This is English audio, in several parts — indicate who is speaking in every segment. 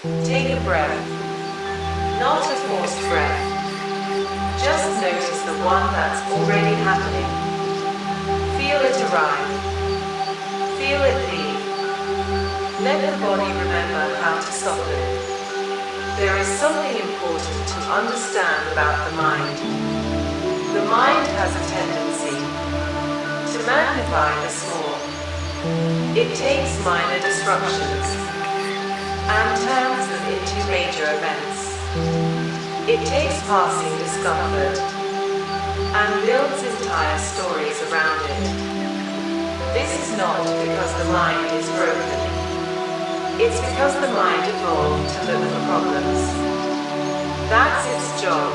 Speaker 1: Take a breath, not a forced breath. Just notice the one that's already happening. Feel it arrive. Feel it leave. Let the body remember how to soften. There is something important to understand about the mind. The mind has a tendency to magnify the small. It takes minor disruptions and turns them into major events. It takes passing discomfort and builds entire stories around it. This is not because the mind is broken. It's because the mind evolved to look for problems. That's its job.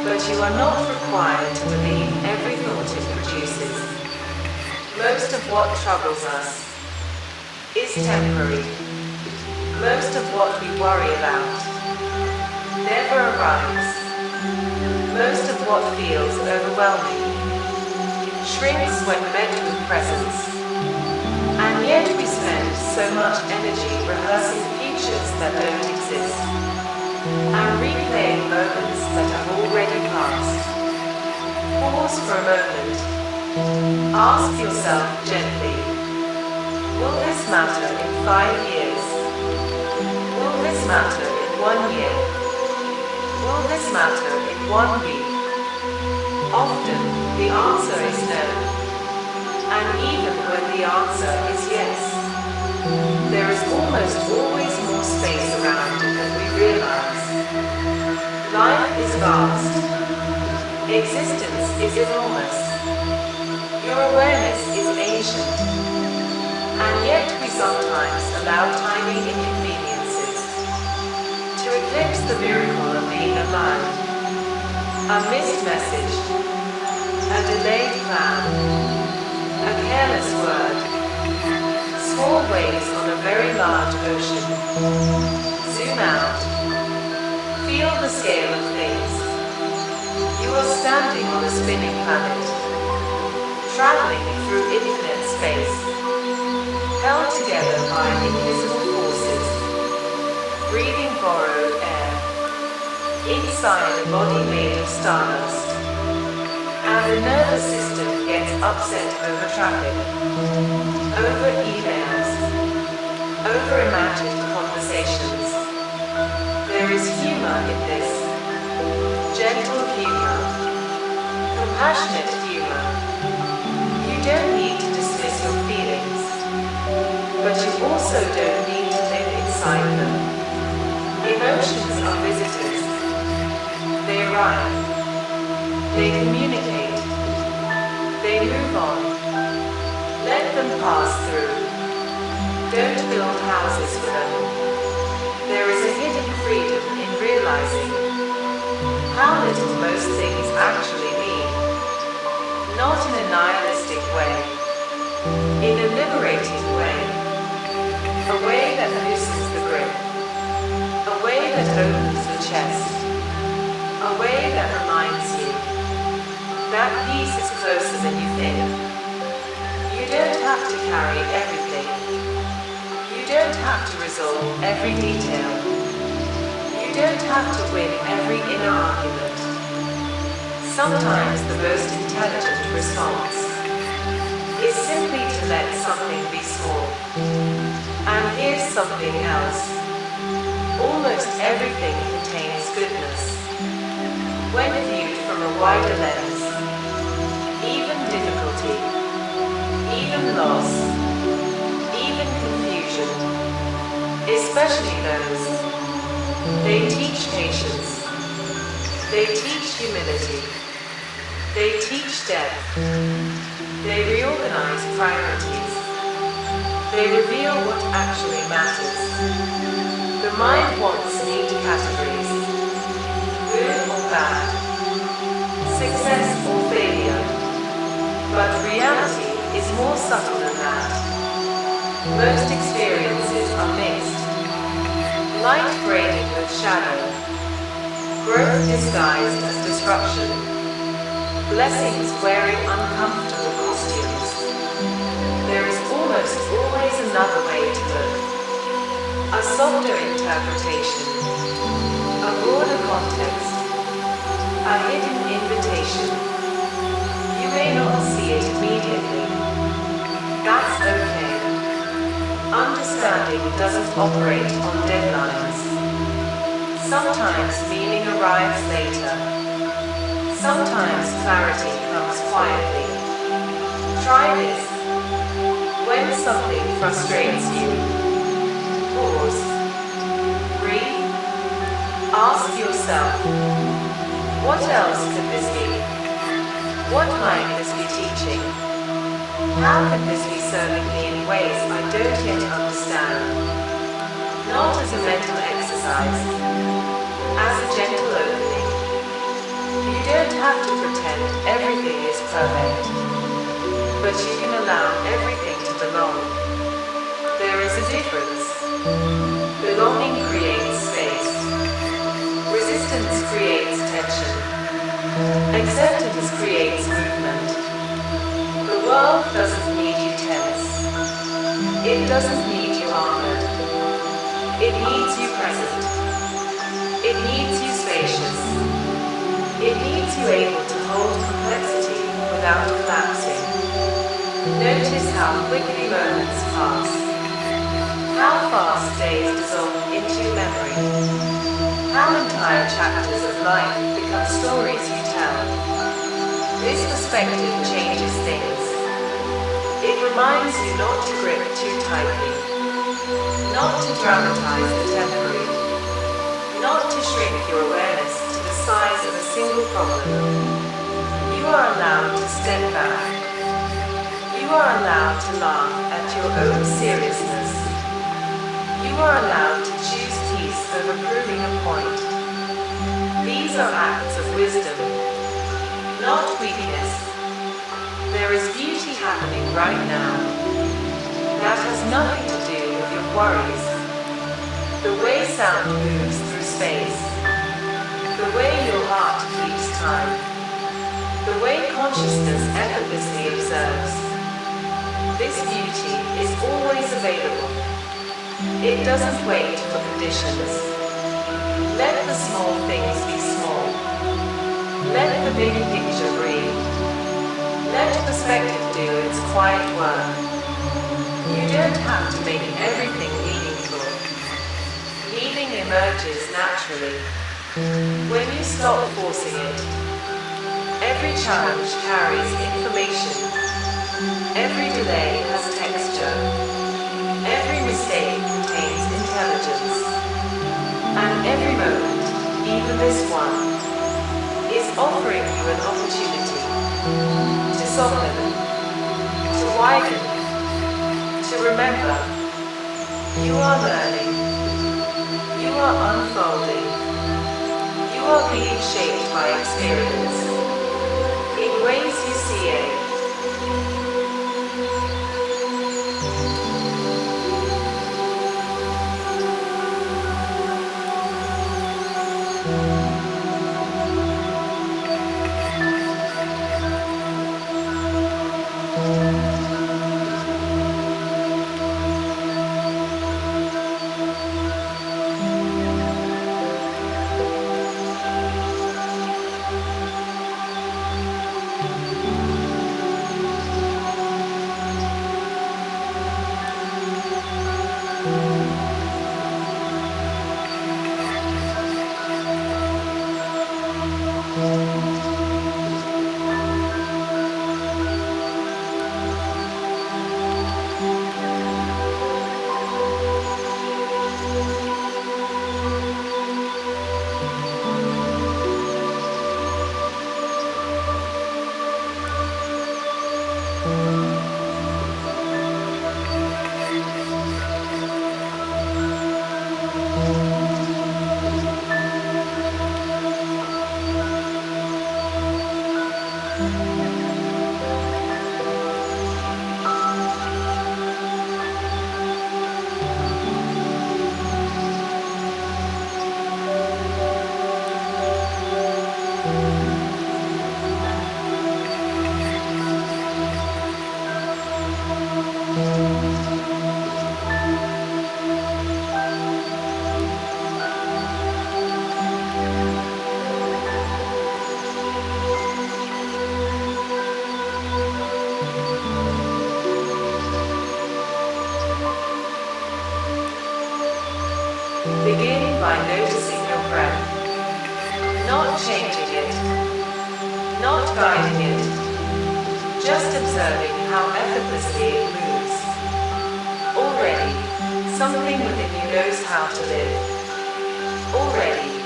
Speaker 1: But you are not required to believe every thought it produces. Most of what troubles us is temporary. Most of what we worry about never arrives. Most of what feels overwhelming shrinks when met with presence. And yet we spend so much energy rehearsing futures that don't exist and replaying moments that have already passed. Pause for a moment. Ask yourself gently, will this matter in 5 years? Will this matter in 1 year? Will this matter in 1 week? Often, the answer is no. And even when the answer is yes, there is almost always more space around than we realize. Life is vast. Existence is enormous. Your awareness is ancient. And yet we sometimes allow tiny inconveniences to eclipse the miracle of being alive. A missed message, a delayed plan, a careless word, small waves on a very large ocean. Zoom out, feel the scale of things. You are standing on a spinning planet, traveling through infinite space, held together by invisible forces, breathing borrowed air, inside a body made of stardust. And the nervous system gets upset over traffic, over emails, over imagined conversations. There is humor in this, gentle humor, compassionate humor. You don't need to dismiss your feelings, but you also don't need to live inside them. Emotions are visitors. They arrive. They communicate. They move on. Let them pass through. Don't build houses for them. There is a hidden freedom in realizing how little most things actually mean. Not in a nihilistic way. In a liberating way. A way that loosens the grip. A way that opens the chest. A way that reminds you that peace is closer than you think. You don't have to carry everything. You don't have to resolve every detail. You don't have to win every inner argument. Sometimes the most intelligent response is simply to let something be small. And here's something else. Almost everything contains goodness. When viewed from a wider lens, even difficulty, even loss, even confusion, especially those, they teach patience, they teach humility, they teach depth, they reorganize priorities, they reveal what actually matters. The mind wants neat categories, good or bad, success or failure, but reality is more subtle than that. Most experiences are mixed, light braided with shadow, growth disguised as disruption, blessings wearing uncomfortable costumes. There is almost always another way to look. a softer interpretation, a broader context, a hidden invitation. You may not see it immediately. That's okay. Understanding doesn't operate on deadlines. Sometimes meaning arrives later. Sometimes clarity comes quietly. Try this. When something frustrates you, pause. Breathe. Ask yourself, what else could this be? What might this be teaching? How could this be serving me in ways I don't yet understand? Not as a mental exercise, as a gentle opening. You don't have to pretend everything is perfect, but you can allow everything to belong. There is a difference. Belonging creates space. Resistance creates tension. Acceptance creates movement. The world doesn't need you tense. It doesn't need you armored. It needs you present. It needs you spacious. It needs you able to hold complexity without collapsing. Notice how quickly moments pass. How fast days dissolve into memory. How entire chapters of life become stories you tell. This perspective changes things. It reminds you not to grip too tightly, not to dramatize the temporary, not to shrink your awareness to the size of a single problem. You are allowed to step back. You are allowed to laugh at your own seriousness. You are allowed to choose peace over proving a point. These are acts of wisdom, not weakness. There is beauty happening right now. That has nothing to do with your worries. The way sound moves through space. The way your heart keeps time. The way consciousness effortlessly observes. This beauty is always available. It doesn't wait for conditions. Let the small things be small. Let the big picture breathe. Let perspective do its quiet work. You don't have to make everything meaningful. Meaning emerges naturally. When you stop forcing it. Every challenge carries information. Every delay has texture. Every mistake contains intelligence. And every moment, even this one, is offering you an opportunity to soften, to widen, to remember. You are learning. You are unfolding. You are being shaped by experience in ways you see it. Begin by noticing your breath, not changing it, not guiding it, just observing how effortlessly it moves. Already, something within you knows how to live. Already,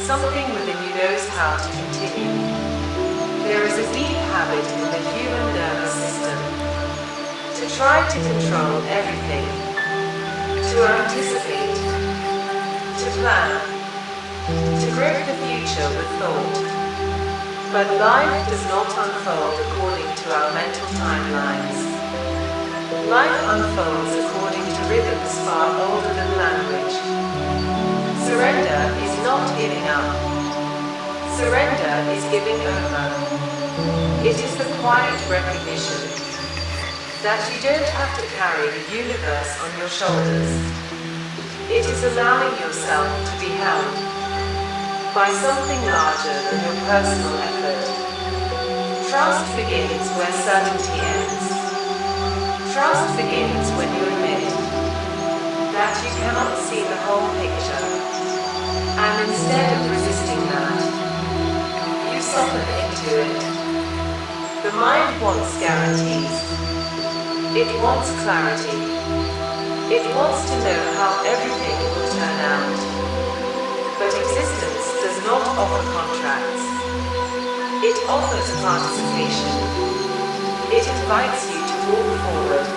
Speaker 1: something within you knows how to continue. There is a deep habit in the human nervous system to try to control everything, to anticipate, to plan, to grip the future with thought. But life does not unfold according to our mental timelines. Life unfolds according to rhythms far older than language. Surrender is not giving up. Surrender is giving over. It is the quiet recognition that you don't have to carry the universe on your shoulders. It is allowing yourself to be held by something larger than your personal effort. Trust begins where certainty ends. Trust begins when you admit that you cannot see the whole picture, and instead of resisting that, you soften into it. The mind wants guarantees. It wants clarity. It wants to know how everything will turn out. But existence does not offer contracts. It offers participation. It invites you to walk forward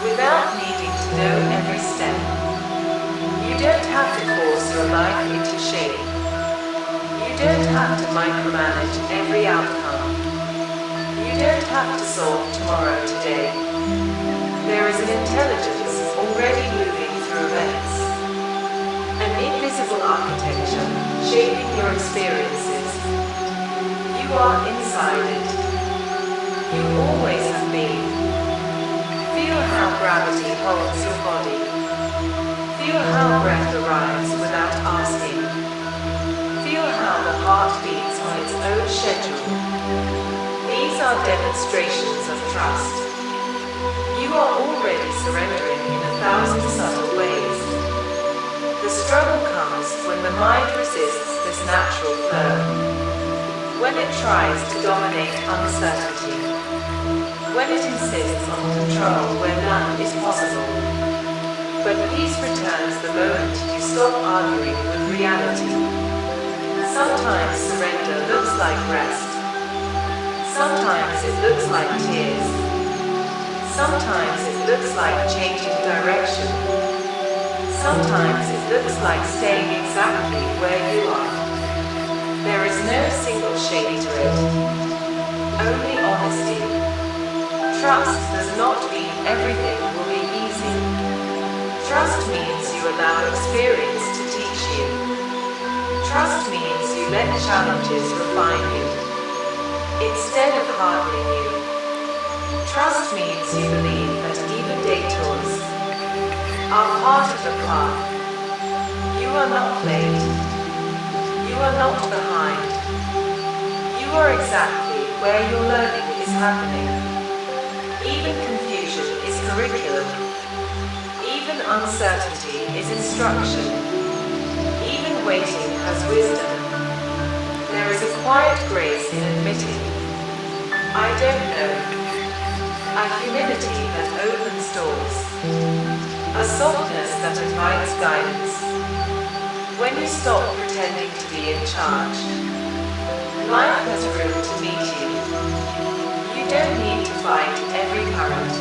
Speaker 1: without needing to know every step. You don't have to force your life into shape. You don't have to micromanage every outcome. You don't have to solve tomorrow today. There is an intelligence already moving through events. An invisible architecture shaping your experiences. You are inside it. You always have been. Feel how gravity holds your body. Feel how breath arrives without asking. Feel how the heart beats on its own schedule. These are demonstrations of trust. You are already surrendering in 1,000 subtle ways. The struggle comes when the mind resists this natural flow. When it tries to dominate uncertainty. When it insists on control where none is possible. But peace returns the moment you stop arguing with reality. Sometimes surrender looks like rest. Sometimes it looks like tears. Sometimes it looks like changing direction. Sometimes it looks like staying exactly where you are. There is no single shape to it. Only honesty. Trust does not mean everything will be easy. Trust means you allow experience to teach you. Trust means you let challenges refine you, instead of hardening you. Trust means you believe that even detours are part of the path. You are not late. You are not behind. You are exactly where your learning is happening. Even confusion is curriculum. Even uncertainty is instruction. Even waiting has wisdom. There is a quiet grace in admitting, I don't know. A humility that opens doors. A softness that invites guidance. When you stop pretending to be in charge, life has room to meet you. You don't need to fight every current.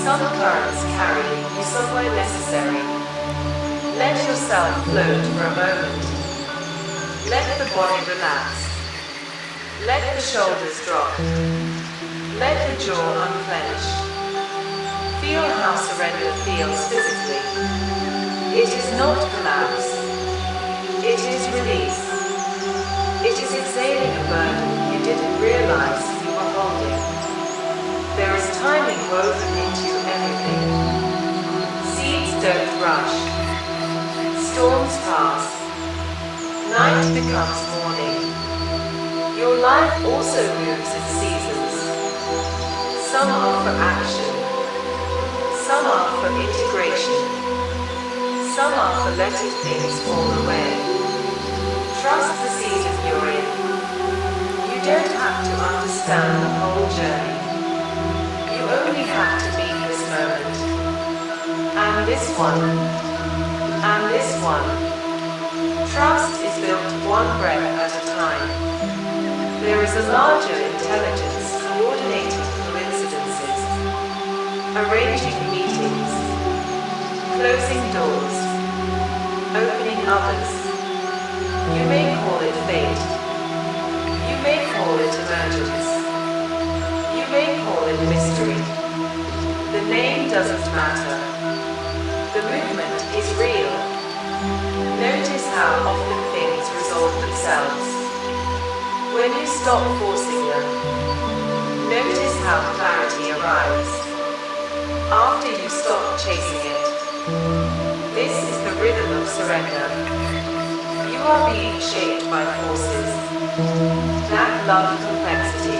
Speaker 1: Some currents carry you somewhere necessary. Let yourself float for a moment. Let the body relax. Let the shoulders drop. Let the jaw unclench. Feel how surrender feels physically. It is not collapse. It is release. It is exhaling a burden you didn't realize you were holding. There is timing woven into everything. Seeds don't rush. Storms pass. Night becomes morning. Your life also moves in seasons. Some are for action. Some are for integration. Some are for letting things fall away. Trust the season you're in. You don't have to understand the whole journey. You only have to be this moment. And this one. And this one. Trust is built one breath at a time. There is a larger intelligence coordinating coincidences, arranging meetings, closing doors, opening others. You may call it fate. You may call it emergence. You may call it mystery. The name doesn't matter. The movement is real. Notice how often things resolve themselves. When you stop forcing them, notice how clarity arrives. After you stop chasing it, this is the rhythm of surrender. You are being shaped by forces that love complexity,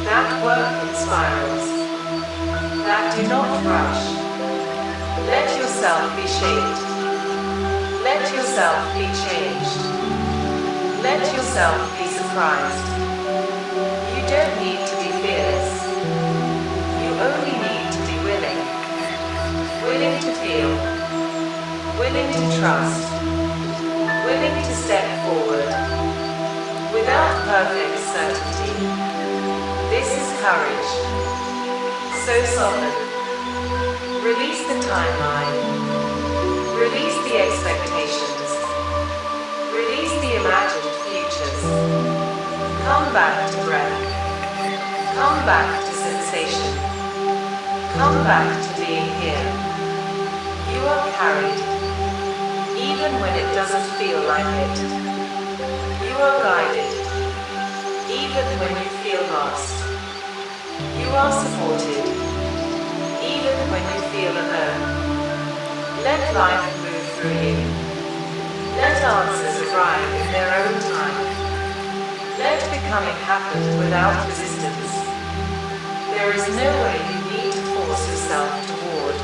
Speaker 1: that work in spirals, that do not rush. Let yourself be shaped. Let yourself be changed. Let yourself be surprised. You don't need to be fearless. You only need to be willing. Willing to feel. Willing to trust. Willing to step forward. Without perfect certainty. This is courage. So soften. Release the timeline. Release the expectations. Release the imagined futures. Come back to breath. Come back to sensation. Come back to being here. You are carried, even when it doesn't feel like it. You are guided, even when you feel lost. You are supported, even when you feel alone. Let life move through you. Let answers arrive in their own time. Let becoming happen without resistance. There is no way you need to force yourself toward.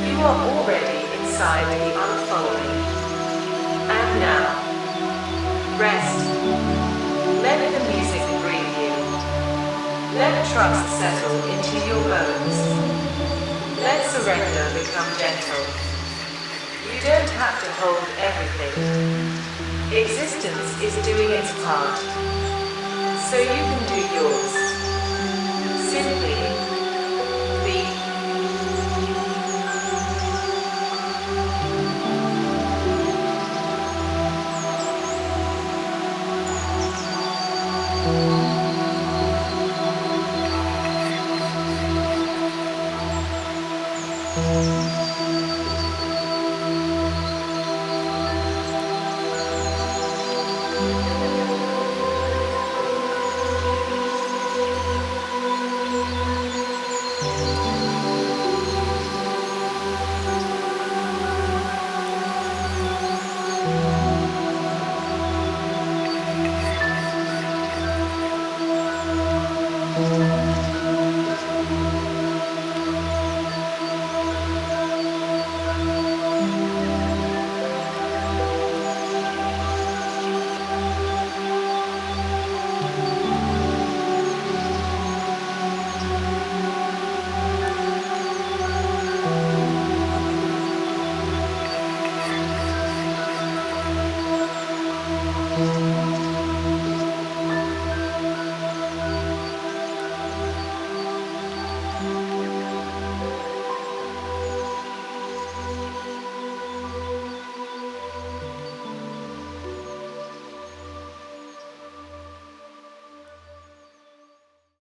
Speaker 1: You are already inside the unfolding. And now, rest. Let the music breathe you. Let trust settle into your bones. Let surrender become gentle. You don't have to hold everything. Existence is doing its part, so you can do yours. Simply be.